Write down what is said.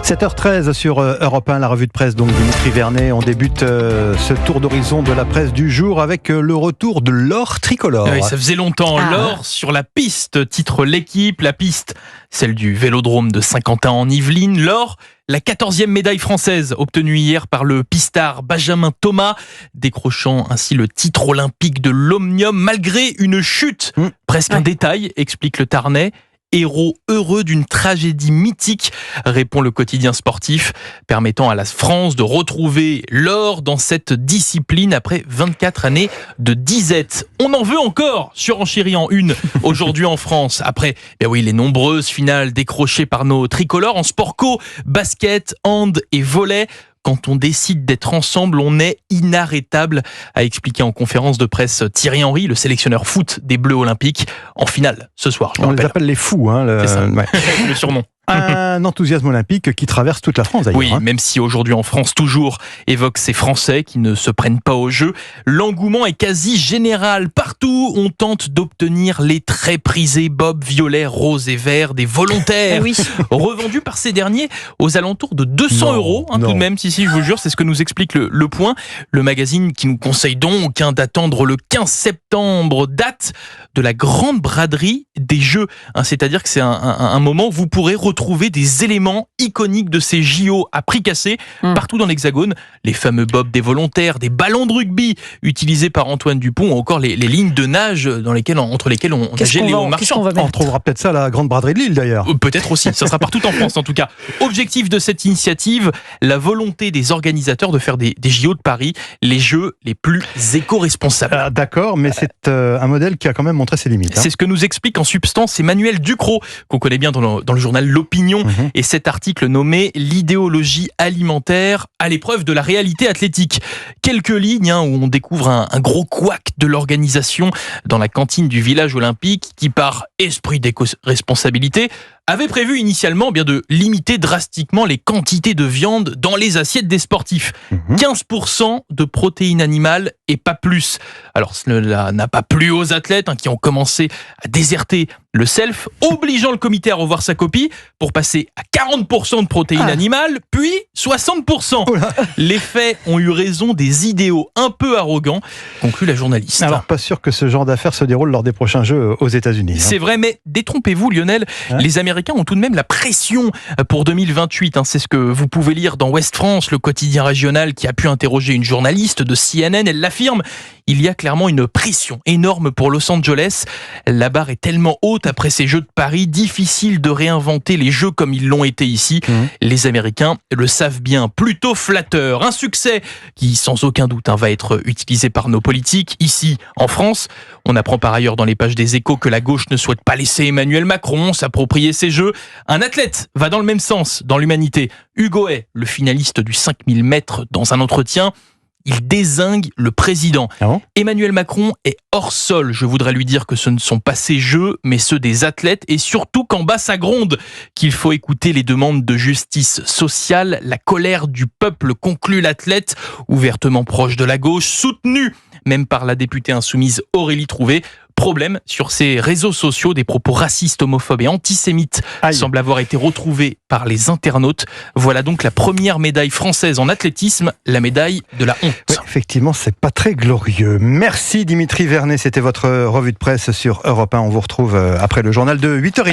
7h13 sur Europe 1, la revue de presse, donc Dimitri Vernet. On débute ce tour d'horizon de la presse du jour avec le retour de l'or tricolore. Oui, ça faisait longtemps. L'or sur la piste, titre l'équipe. La piste, celle du Vélodrome de Saint-Quentin en Yvelines. L'or, la 14e médaille française obtenue hier par le pistard Benjamin Thomas, décrochant ainsi le titre olympique de l'Omnium malgré une chute. Presque un détail, explique le Tarnais. Héros heureux d'une tragédie mythique, répond le quotidien sportif, permettant à la France de retrouver l'or dans cette discipline après 24 années de disette. On en veut encore, surenchérie en une aujourd'hui en France, après les nombreuses finales décrochées par nos tricolores en sport co, basket, hand et volley. Quand on décide d'être ensemble, on est inarrêtable, a expliqué en conférence de presse Thierry Henry, le sélectionneur foot des Bleus olympiques, en finale ce soir. On les appelle les fous, c'est ça, le surnom. Un enthousiasme olympique qui traverse toute la France d'ailleurs. Oui, même si aujourd'hui en France toujours évoque ces Français qui ne se prennent pas au jeu, l'engouement est quasi général. Partout, on tente d'obtenir les très prisés bobs violets, roses et verts des volontaires, revendus par ces derniers aux alentours de 200 €, tout de même. Si, je vous jure, c'est ce que nous explique le Point, le magazine qui nous conseille donc d'attendre le 15 septembre, date de la grande braderie des Jeux. C'est-à-dire que c'est un moment où vous pourrez retrouver des éléments iconiques de ces JO à prix cassé partout dans l'Hexagone. Les fameux bobs des volontaires, des ballons de rugby utilisés par Antoine Dupont, ou encore les lignes de nage entre lesquelles on nageait Léo Marchand. On trouvera peut-être ça à la grande braderie de Lille d'ailleurs. Peut-être aussi, ça sera partout en France en tout cas. Objectif de cette initiative, la volonté des organisateurs de faire des JO de Paris les Jeux les plus éco-responsables. D'accord, mais c'est un modèle qui a quand même montré ses limites. C'est ce que nous explique en substance Emmanuel Ducrot, qu'on connaît bien dans le journal L'Opinion, et cet article nommé « L'idéologie alimentaire à l'épreuve de la réalité athlétique ». Quelques lignes où on découvre un gros couac de l'organisation dans la cantine du village olympique qui, par esprit d'éco-responsabilité, avait prévu initialement de limiter drastiquement les quantités de viande dans les assiettes des sportifs. 15% de protéines animales et pas plus. Alors cela n'a pas plu aux athlètes qui ont commencé à déserter le self, obligeant le comité à revoir sa copie pour passer à 40% de protéines animales, puis 60%. Les faits ont eu raison des idéaux un peu arrogants, conclut la journaliste. Alors, pas sûr que ce genre d'affaires se déroule lors des prochains Jeux aux États-Unis. C'est vrai, mais détrompez-vous, Lionel, les Américains ont tout de même la pression pour 2028. C'est ce que vous pouvez lire dans Ouest France, le quotidien régional qui a pu interroger une journaliste de CNN. Elle l'affirme, il y a clairement une pression énorme pour Los Angeles. La barre est tellement haute après ces Jeux de Paris, difficile de réinventer les Jeux comme ils l'ont été ici. Les Américains le savent bien, plutôt flatteur. Un succès qui, sans aucun doute, va être utilisé par nos politiques. Ici, en France, on apprend par ailleurs dans les pages des Échos que la gauche ne souhaite pas laisser Emmanuel Macron s'approprier ces Jeux. Un athlète va dans le même sens dans l'humanité. Hugo Hay, le finaliste du 5000 mètres, dans un entretien, il dézingue le président. Emmanuel Macron est hors sol. Je voudrais lui dire que ce ne sont pas ses jeux, mais ceux des athlètes, et surtout qu'en bas ça gronde, qu'il faut écouter les demandes de justice sociale, la colère du peuple, conclut l'athlète, ouvertement proche de la gauche, soutenu même par la députée insoumise Aurélie Trouvé. Problème, sur ces réseaux sociaux, des propos racistes, homophobes et antisémites semblent avoir été retrouvés par les internautes. Voilà donc la première médaille française en athlétisme, la médaille de la honte. Oui, effectivement, c'est pas très glorieux. Merci Dimitri Vernet, c'était votre revue de presse sur Europe 1. On vous retrouve après le journal de 8h30.